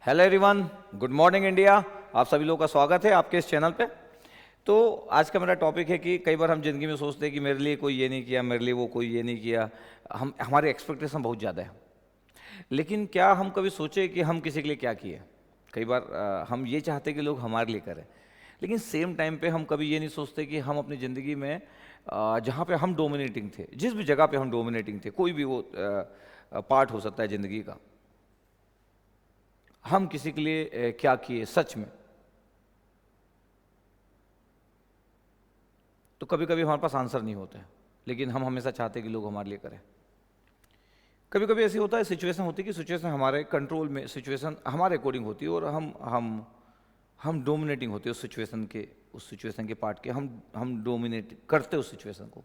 Hello everyone, good morning India. आप सभी लोगों का स्वागत है आपके इस चैनल पे। तो आज का मेरा टॉपिक है कि कई बार हम ज़िंदगी में सोचते हैं कि मेरे लिए कोई ये नहीं किया, मेरे लिए वो कोई ये नहीं किया। हमारे एक्सपेक्टेशन बहुत ज़्यादा है, लेकिन क्या हम कभी सोचे कि हम किसी के लिए क्या किए। कई बार हम ये चाहते हैं कि लोग हमारे लिए करें, लेकिन सेम टाइम पे हम कभी ये नहीं सोचते कि हम अपनी ज़िंदगी में जहाँ पे हम डोमिनेटिंग थे, जिस भी जगह पे हम डोमिनेटिंग थे, कोई भी वो पार्ट हो सकता है ज़िंदगी का, हम किसी के लिए क्या किए सच में। तो कभी कभी हमारे पास आंसर नहीं होते हैं, लेकिन हम हमेशा चाहते हैं कि लोग हमारे लिए करें। कभी कभी ऐसी होता है, सिचुएशन होती है कि सिचुएशन हमारे कंट्रोल में, सिचुएशन हमारे अकॉर्डिंग होती है और हम डोमिनेटिंग होते हैं उस सिचुएशन के पार्ट के। हम डोमिनेट करते उस सिचुएशन को,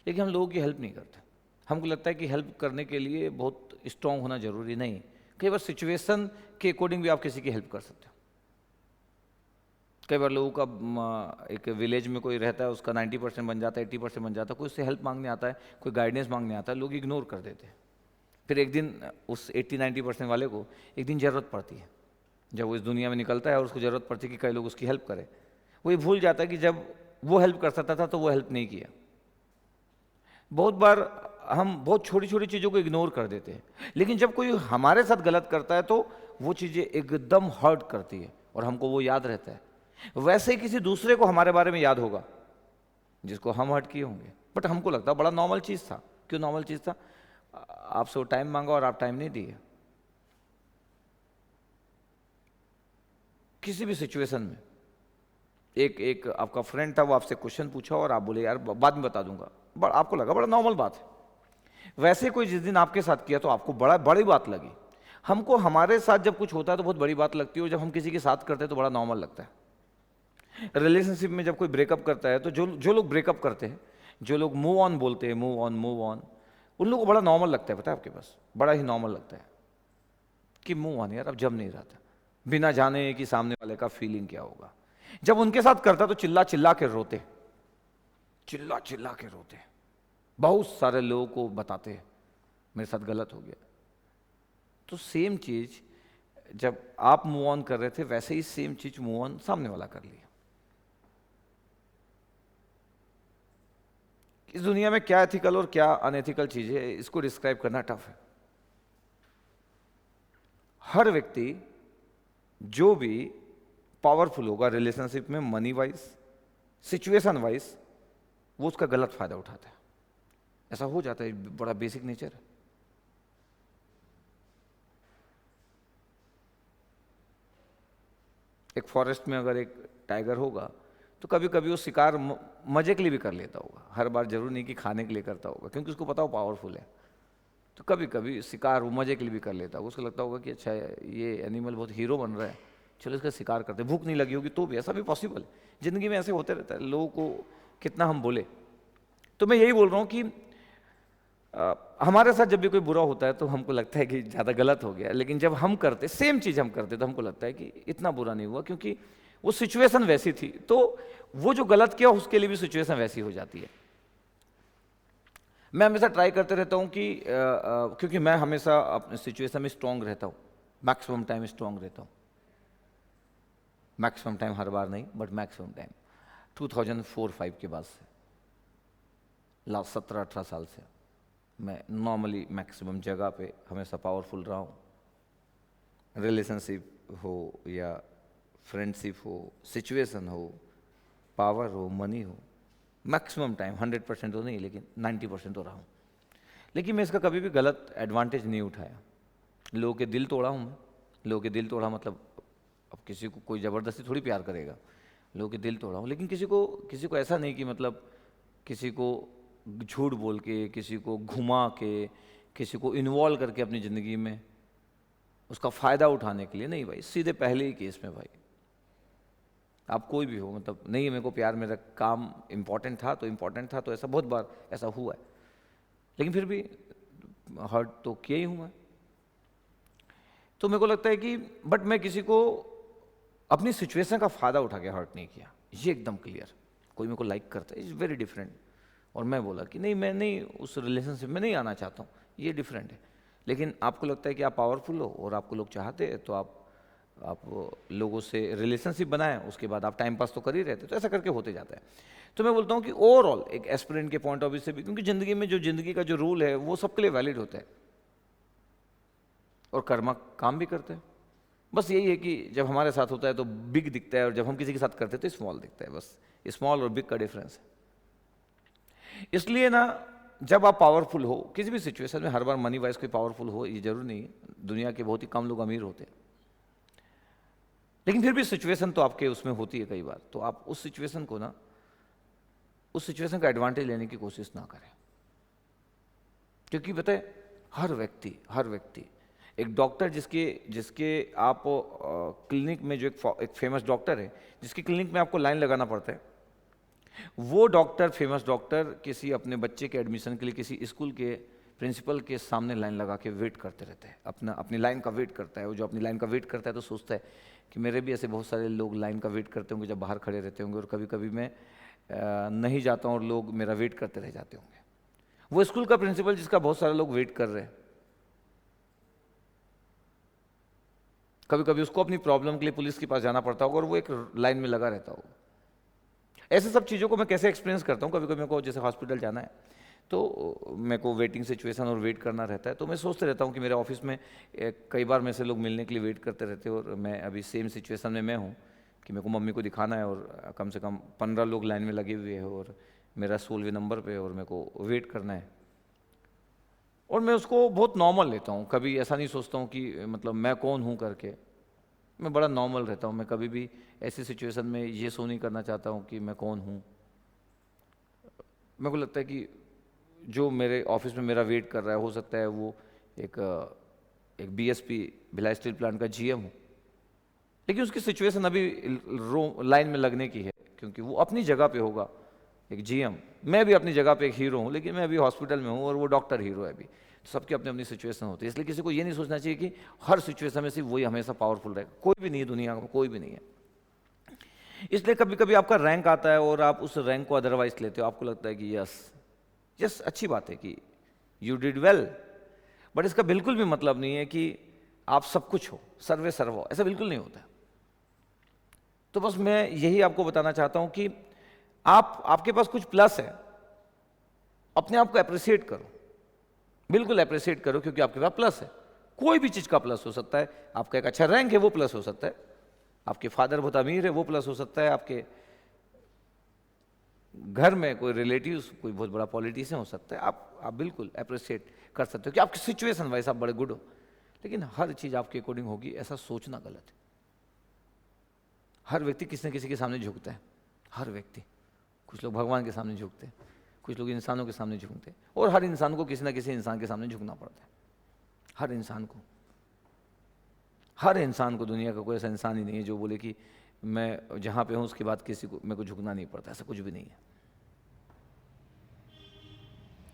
लेकिन हम लोगों की हेल्प नहीं करते। हमको लगता है कि हेल्प करने के लिए बहुत स्ट्रांग होना जरूरी नहीं। कई बार सिचुएशन के अकॉर्डिंग भी आप किसी की हेल्प कर सकते हो। कई बार लोगों का एक विलेज में कोई रहता है, उसका 90% बन जाता है, 80% बन जाता है, कोई उससे हेल्प मांगने आता है, कोई गाइडेंस मांगने आता है, लोग इग्नोर कर देते हैं। फिर एक दिन उस 80-90% वाले को एक दिन ज़रूरत पड़ती है, जब वो इस दुनिया में निकलता है और उसको ज़रूरत पड़ती है कि कई लोग उसकी हेल्प करें। वो ये भूल जाता है कि जब वो हेल्प कर सकता था तो वो हेल्प नहीं किया। बहुत बार हम बहुत छोटी छोटी चीज़ों को इग्नोर कर देते हैं, लेकिन जब कोई हमारे साथ गलत करता है तो वो चीज़ें एकदम हर्ट करती है और हमको वो याद रहता है। वैसे ही किसी दूसरे को हमारे बारे में याद होगा जिसको हम हर्ट किए होंगे, बट हमको लगता बड़ा नॉर्मल चीज़ था। क्यों नॉर्मल चीज़ था? आपसे वो टाइम मांगा और आप टाइम नहीं दिए। किसी भी सिचुएशन में एक एक आपका फ्रेंड था, वो आपसे क्वेश्चन पूछा और आप बोले यार बाद में बता दूंगा, आपको लगा बड़ा नॉर्मल बात है। वैसे कोई जिस दिन आपके साथ किया तो आपको बड़ा बड़ी बात लगी। हमको हमारे साथ जब कुछ होता है तो बहुत बड़ी बात लगती है, और जब हम किसी के साथ करते हैं तो बड़ा नॉर्मल लगता है। रिलेशनशिप में जब कोई ब्रेकअप करता है तो जो जो लोग ब्रेकअप करते हैं, जो लोग मूव ऑन बोलते हैं, मूव ऑन मूव ऑन, उन लोगों को बड़ा नॉर्मल लगता है। पता है आपके पास, बड़ा ही नॉर्मल लगता है कि मूव ऑन यार अब जम नहीं रहा था, बिना जाने कि सामने वाले का फीलिंग क्या होगा। जब उनके साथ करता तो चिल्ला चिल्ला के रोते, चिल्ला चिल्ला के रोते, बहुत सारे लोगों को बताते हैं मेरे साथ गलत हो गया। तो सेम चीज जब आप मूव ऑन कर रहे थे, वैसे ही सेम चीज मूव ऑन सामने वाला कर लिया। इस दुनिया में क्या एथिकल और क्या अनएथिकल चीज है, इसको डिस्क्राइब करना टफ है। हर व्यक्ति जो भी पावरफुल होगा रिलेशनशिप में, मनी वाइज, सिचुएशन वाइज, वो उसका गलत फायदा उठाता है। ऐसा हो जाता है, बड़ा बेसिक नेचर है। एक फॉरेस्ट में अगर एक टाइगर होगा तो कभी कभी वो शिकार मजे के लिए भी कर लेता होगा, हर बार जरूर नहीं कि खाने के लिए करता होगा, क्योंकि उसको पता हो पावरफुल है। तो कभी कभी शिकार वो मजे के लिए भी कर लेता होगा, उसको लगता होगा कि अच्छा ये एनिमल बहुत हीरो बन रहा है, चलो इसका शिकार करते, भूख नहीं लगी होगी तो भी। ऐसा भी पॉसिबल है, जिंदगी में ऐसे होते रहता है। लोगों को कितना हम बोले। तो मैं यही बोल रहा हूँ कि हमारे साथ जब भी कोई बुरा होता है तो हमको लगता है कि ज़्यादा गलत हो गया, लेकिन जब हम करते सेम चीज़ हम करते तो हमको लगता है कि इतना बुरा नहीं हुआ, क्योंकि वो सिचुएशन वैसी थी। तो वो जो गलत किया उसके लिए भी सिचुएशन वैसी हो जाती है। मैं हमेशा ट्राई करते रहता हूँ कि क्योंकि मैं हमेशा अपने सिचुएशन में स्ट्रांग रहता हूँ, मैक्सिमम टाइम स्ट्रांग रहता हूँ। मैक्सिमम टाइम, हर बार नहीं, बट मैक्सिमम टाइम 2004-05 के बाद से, लास्ट 17-18 साल से मैं नॉर्मली मैक्सिमम जगह पे हमेशा पावरफुल रहा हूँ। रिलेशनशिप हो या फ्रेंडशिप हो, सिचुएशन हो, पावर हो, मनी हो, मैक्सिमम टाइम 100% तो नहीं लेकिन 90% तो रहा हूँ। लेकिन मैं इसका कभी भी गलत एडवांटेज नहीं उठाया। लोगों के दिल तोड़ा हूँ मैं। लोगों के दिल तोड़ा मतलब, अब किसी को कोई ज़बरदस्ती थोड़ी प्यार करेगा। लोगों के दिल तोड़ा हूँ, लेकिन किसी को ऐसा नहीं कि मतलब किसी को झूठ बोल के, किसी को घुमा के, किसी को इन्वॉल्व करके अपनी ज़िंदगी में उसका फ़ायदा उठाने के लिए नहीं भाई। सीधे पहले ही केस में भाई, आप कोई भी हो, मतलब नहीं मेरे को प्यार, मेरा काम इम्पोर्टेंट था तो इम्पोर्टेंट था, तो ऐसा बहुत बार ऐसा हुआ है, लेकिन फिर भी हर्ट तो किया ही हूँ मैं। तो मेरे को लगता है कि बट मैं किसी को अपनी सिचुएशन का फ़ायदा उठा के हर्ट नहीं किया, ये एकदम क्लियर। कोई मेरे को लाइक करता है, इज़ वेरी डिफरेंट, और मैं बोला कि नहीं, मैं नहीं उस रिलेशनशिप में नहीं आना चाहता हूँ, ये डिफरेंट है। लेकिन आपको लगता है कि आप पावरफुल हो और आपको लोग चाहते हैं, तो आप आप लोगों से रिलेशनशिप बनाएं, उसके बाद आप टाइम पास तो कर ही रहते, तो ऐसा करके होते जाता है। तो मैं बोलता हूँ कि ओवरऑल एक एस्पिरेंट के पॉइंट ऑफ व्यू से भी, क्योंकि ज़िंदगी में जो ज़िंदगी का जो रूल है वो सबके लिए वैलिड होता है और कर्मा काम भी करते हैं। बस यही है कि जब हमारे साथ होता है तो बिग दिखता है, और जब हम किसी के साथ करते हैं तो स्मॉल दिखता है। बस स्मॉल और बिग का डिफरेंस है। इसलिए ना, जब आप पावरफुल हो किसी भी सिचुएशन में, हर बार मनी वाइज कोई पावरफुल हो ये जरूर नहीं है, दुनिया के बहुत ही कम लोग अमीर होते हैं, लेकिन फिर भी सिचुएशन तो आपके उसमें होती है कई बार, तो आप उस सिचुएशन को ना, उस सिचुएशन का एडवांटेज लेने की कोशिश ना करें। क्योंकि बताए, हर व्यक्ति एक डॉक्टर जिसके जिसके आप क्लिनिक में, जो एक फेमस डॉक्टर है जिसकी क्लिनिक में आपको लाइन लगाना पड़ता है, वो डॉक्टर, फेमस डॉक्टर, किसी अपने बच्चे के एडमिशन के लिए किसी स्कूल के प्रिंसिपल के सामने लाइन लगा के वेट करते रहते हैं, अपनी लाइन का वेट करता है। वो जो अपनी लाइन का वेट करता है तो सोचता है कि मेरे भी ऐसे बहुत सारे लोग लाइन का वेट करते होंगे जब बाहर खड़े रहते होंगे, और कभी कभी मैं नहीं जाता हूँ और लोग मेरा वेट करते रह जाते होंगे। वो स्कूल का प्रिंसिपल जिसका बहुत सारे लोग वेट कर रहे हैं, कभी कभी उसको अपनी प्रॉब्लम के लिए पुलिस के पास जाना पड़ता होगा और वो एक लाइन में लगा रहता होगा। ऐसे सब चीज़ों को मैं कैसे एक्सपीरियंस करता हूँ, कभी कभी मेरे को जैसे हॉस्पिटल जाना है तो मेरे को वेटिंग सिचुएशन और वेट करना रहता है, तो मैं सोचते रहता हूँ कि मेरे ऑफिस में कई बार मेरे से लोग मिलने के लिए वेट करते रहते हैं, और मैं अभी सेम सिचुएशन में मैं हूँ कि मेरे को मम्मी को दिखाना है, और कम से कम 15 लोग लाइन में लगे हुए हैं और मेरा 16वें नंबर पे, और मेरे को वेट करना है। और मैं उसको बहुत नॉर्मल लेता हूँ, कभी ऐसा नहीं सोचता हूँ कि मतलब मैं कौन हूँ करके, मैं बड़ा नॉर्मल रहता हूँ। मैं कभी भी ऐसी सिचुएशन में ये शो नहीं करना चाहता हूँ कि मैं कौन हूँ। मेरे को लगता है कि जो मेरे ऑफिस में मेरा वेट कर रहा है, हो सकता है वो एक बीएसपी भिलाई स्टील प्लांट का जीएम हो, लेकिन उसकी सिचुएशन अभी लाइन में लगने की है, क्योंकि वो अपनी जगह पे होगा एक जीएम। मैं भी अपनी जगह पे एक हीरो हूँ, लेकिन मैं अभी हॉस्पिटल में हूँ और वो डॉक्टर हीरो है अभी। तो सबकी अपनी अपनी सिचुएशन होती है, इसलिए किसी को ये नहीं सोचना चाहिए कि हर सिचुएशन में सिर्फ वही हमेशा पावरफुल रहेगा। कोई भी नहीं है दुनिया में, कोई भी नहीं है। इसलिए कभी कभी आपका रैंक आता है और आप उस रैंक को अदरवाइज लेते हो, आपको लगता है कि यस अच्छी बात है कि यू डिड वेल, बट इसका बिल्कुल भी मतलब नहीं है कि आप सब कुछ हो, सर्वे सर्वो, ऐसा बिल्कुल नहीं होता। तो बस मैं यही आपको बताना चाहता हूं कि आपके पास कुछ प्लस है, अपने आप को अप्रिशिएट करो, बिल्कुल अप्रिशिएट करो, क्योंकि आपके पास प्लस है। कोई भी चीज का प्लस हो सकता है। आपका एक अच्छा रैंक है, वो प्लस हो सकता है। आपके फादर बहुत अमीर है, वो प्लस हो सकता है। आपके घर में कोई रिलेटिव्स कोई बहुत बड़ा पॉलिटिशियन हो सकता है। आप बिल्कुल अप्रिशिएट कर सकते हो कि आपकी सिचुएशन वाइज आप बड़े गुड हो, लेकिन हर चीज आपके अकॉर्डिंग होगी ऐसा सोचना गलत है। हर व्यक्ति किसी न किसी के सामने झुकता है, हर व्यक्ति। कुछ लोग भगवान के सामने झुकते हैं, कुछ लोग इंसानों के सामने झुकते हैं, और हर इंसान को किसी न किसी इंसान के सामने झुकना पड़ता है। हर इंसान को, हर इंसान को। दुनिया का कोई ऐसा इंसान ही नहीं है जो बोले कि मैं जहाँ पे हूँ उसके बाद किसी को मेरे को झुकना नहीं पड़ता, ऐसा कुछ भी नहीं है।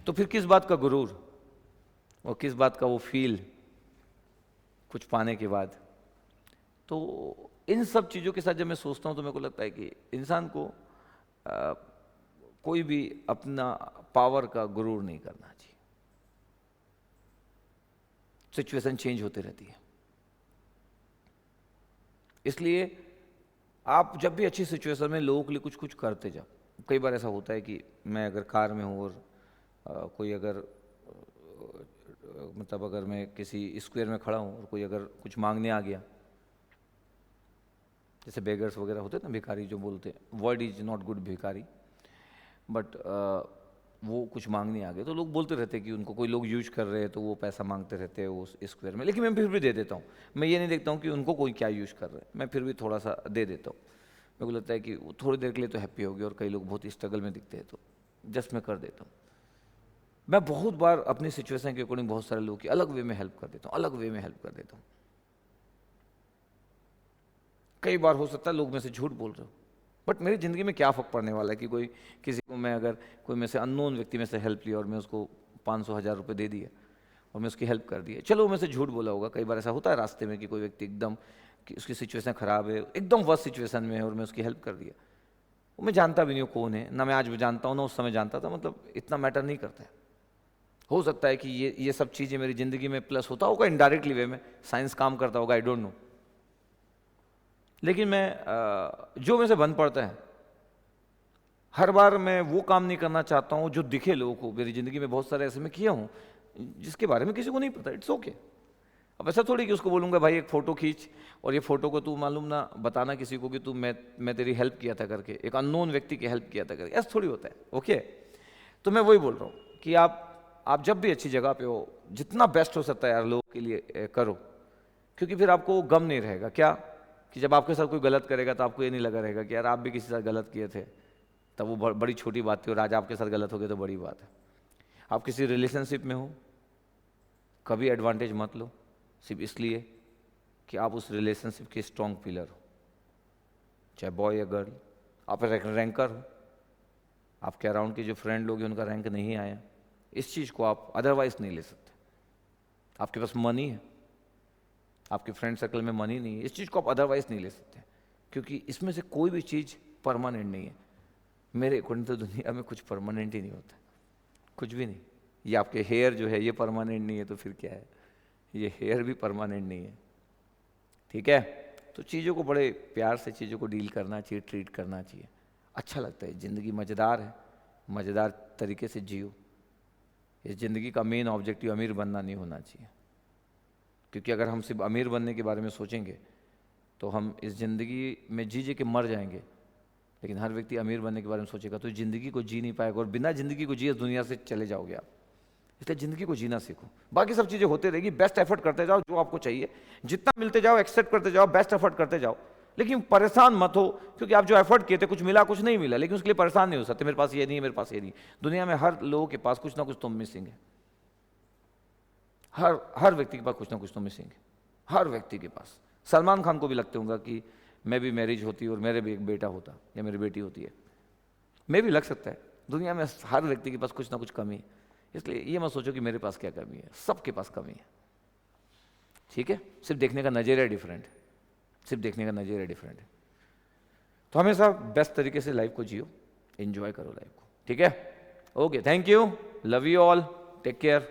तो फिर किस बात का गुरूर और किस बात का वो फील कुछ पाने के बाद। तो इन सब चीज़ों के साथ जब मैं सोचता हूँ तो मेरे को लगता है कि इंसान को कोई भी अपना पावर का गुरूर नहीं करना चाहिए। सिचुएशन चेंज होती रहती है, इसलिए आप जब भी अच्छी सिचुएशन में लोगों के लिए कुछ कुछ करते जाओ। कई बार ऐसा होता है कि मैं अगर कार में हूँ और कोई अगर मतलब अगर मैं किसी स्क्वायर में खड़ा हूँ और कोई अगर कुछ मांगने आ गया, जैसे बेगर्स वगैरह होते हैं ना, भिखारी जो बोलते हैं, वर्ड इज नॉट गुड भिखारी, बट वो कुछ मांगने आ गए तो लोग बोलते रहते हैं कि उनको कोई लोग यूज कर रहे हैं तो वो पैसा मांगते रहते हैं उस स्क्वायर में, लेकिन मैं फिर भी दे देता हूँ। मैं ये नहीं देखता हूँ कि उनको कोई क्या यूज कर रहा है, मैं फिर भी थोड़ा सा दे देता हूँ। मेरे को लगता है कि वो थोड़ी देर के लिए तो हैप्पी होगी, और कई लोग बहुत स्ट्रगल में दिखते हैं तो जस्ट मैं कर देता हूँ। मैं बहुत बार अपनी सिचुएशन के अकॉर्डिंग बहुत सारे लोगों की अलग वे में हेल्प कर देता हूँ, अलग वे में हेल्प कर देता हूँ। कई बार हो सकता है लोग में से झूठ बोल रहे हो, बट मेरी ज़िंदगी में क्या फ़र्क पड़ने वाला है कि कोई किसी को, मैं अगर कोई में से अननोन व्यक्ति में से हेल्प लिया और मैं उसको 500-1000 रुपये दे दिए और मैं उसकी हेल्प कर दी, चलो मैं से झूठ बोला होगा। कई बार ऐसा होता है रास्ते में कि कोई व्यक्ति एकदम कि उसकी सिचुएशन ख़राब है, एकदम वर्स्ट सिचुएशन में है, और मैं उसकी हेल्प कर दिया। वो मैं जानता भी नहीं हूँ कौन है, ना मैं आज भी जानता हूँ ना उस समय जानता था, मतलब इतना मैटर नहीं करता है। हो सकता है कि ये सब चीज़ें मेरी ज़िंदगी में प्लस होता होगा इनडायरेक्टली वे में, साइंस काम करता होगा, आई डोंट नो। लेकिन मैं जो मेरे से बन पड़ता है, हर बार मैं वो काम नहीं करना चाहता हूँ जो दिखे लोगों को। मेरी ज़िंदगी में बहुत सारे ऐसे मैं किया हूँ जिसके बारे में किसी को नहीं पता, इट्स ओके। अब ऐसा थोड़ी कि उसको बोलूँगा भाई एक फ़ोटो खींच और ये फ़ोटो को तू मालूम ना बताना किसी को कि तू मैं तेरी हेल्प किया था करके, एक अननोन व्यक्ति की हेल्प किया था करके, ऐसा थोड़ी होता है। ओके, तो मैं वही बोल रहा हूँ कि आप जब भी अच्छी जगह पे हो, जितना बेस्ट हो सकता है यार लोगों के लिए करो, क्योंकि फिर आपको गम नहीं रहेगा क्या कि जब आपके साथ कोई गलत करेगा तो आपको ये नहीं लगा रहेगा कि यार आप भी किसी के साथ गलत किए थे, तब वो बड़ी छोटी बात थी और आज आपके साथ गलत हो गया तो बड़ी बात है। आप किसी रिलेशनशिप में हो, कभी एडवांटेज मत लो सिर्फ इसलिए कि आप उस रिलेशनशिप के स्ट्रॉन्ग पिलर हो, चाहे बॉय या गर्ल। आप रैंकर हो, आपके अराउंड के जो फ्रेंड लोग हैं उनका रैंक नहीं आया, इस चीज़ को आप अदरवाइज नहीं ले सकते। आपके पास मनी है, आपके फ्रेंड सर्कल में मनी नहीं है, इस चीज़ को आप अदरवाइज नहीं ले सकते, क्योंकि इसमें से कोई भी चीज़ परमानेंट नहीं है। मेरे अकॉर्डिंग तो दुनिया में कुछ परमानेंट ही नहीं होता, कुछ भी नहीं। ये आपके हेयर जो है ये परमानेंट नहीं है तो फिर क्या है, ये हेयर भी परमानेंट नहीं है, ठीक है। तो चीज़ों को बड़े प्यार से चीज़ों को डील करना चाहिए, ट्रीट करना चाहिए, अच्छा लगता है। ज़िंदगी मज़ेदार है, मज़ेदार तरीके से जियो। इस ज़िंदगी का मेन ऑब्जेक्टिव अमीर बनना नहीं होना चाहिए, क्योंकि अगर हम सिर्फ अमीर बनने के बारे में सोचेंगे तो हम इस ज़िंदगी में जी के मर जाएंगे। लेकिन हर व्यक्ति अमीर बनने के बारे में सोचेगा तो ज़िंदगी को जी नहीं पाएगा, और बिना ज़िंदगी को जिए दुनिया से चले जाओगे आप। इसलिए ज़िंदगी को जीना सीखो, बाकी सब चीज़ें होते रहेगी। बेस्ट एफर्ट करते जाओ, जो आपको चाहिए जितना मिलते जाओ एक्सेप्ट करते जाओ, बेस्ट एफर्ट करते जाओ, लेकिन परेशान मत हो, क्योंकि आप जो एफर्ट किए थे कुछ मिला कुछ नहीं मिला, लेकिन उसके लिए परेशान नहीं हो सकते। मेरे पास ये नहीं है, मेरे पास ये नहीं। दुनिया में हर लोगों के पास कुछ ना कुछ तो मिसिंग है, हर व्यक्ति के पास कुछ ना कुछ तो मिसिंग है, हर व्यक्ति के पास। सलमान खान को भी लगते होगा कि मैं भी मैरिज होती और मेरे भी एक बेटा होता या मेरी बेटी होती है, मैं भी लग सकता है। दुनिया में हर व्यक्ति के पास कुछ ना कुछ कमी है, इसलिए ये मत सोचो कि मेरे पास क्या कमी है, सबके पास कमी है, ठीक है। सिर्फ देखने का नज़रिया डिफरेंट है, सिर्फ देखने का नज़रिया डिफरेंट है। तो हमेशा बेस्ट तरीके से लाइफ को जियो, एंजॉय करो लाइफ को, ठीक है। Okay, thank you, love you all, take care.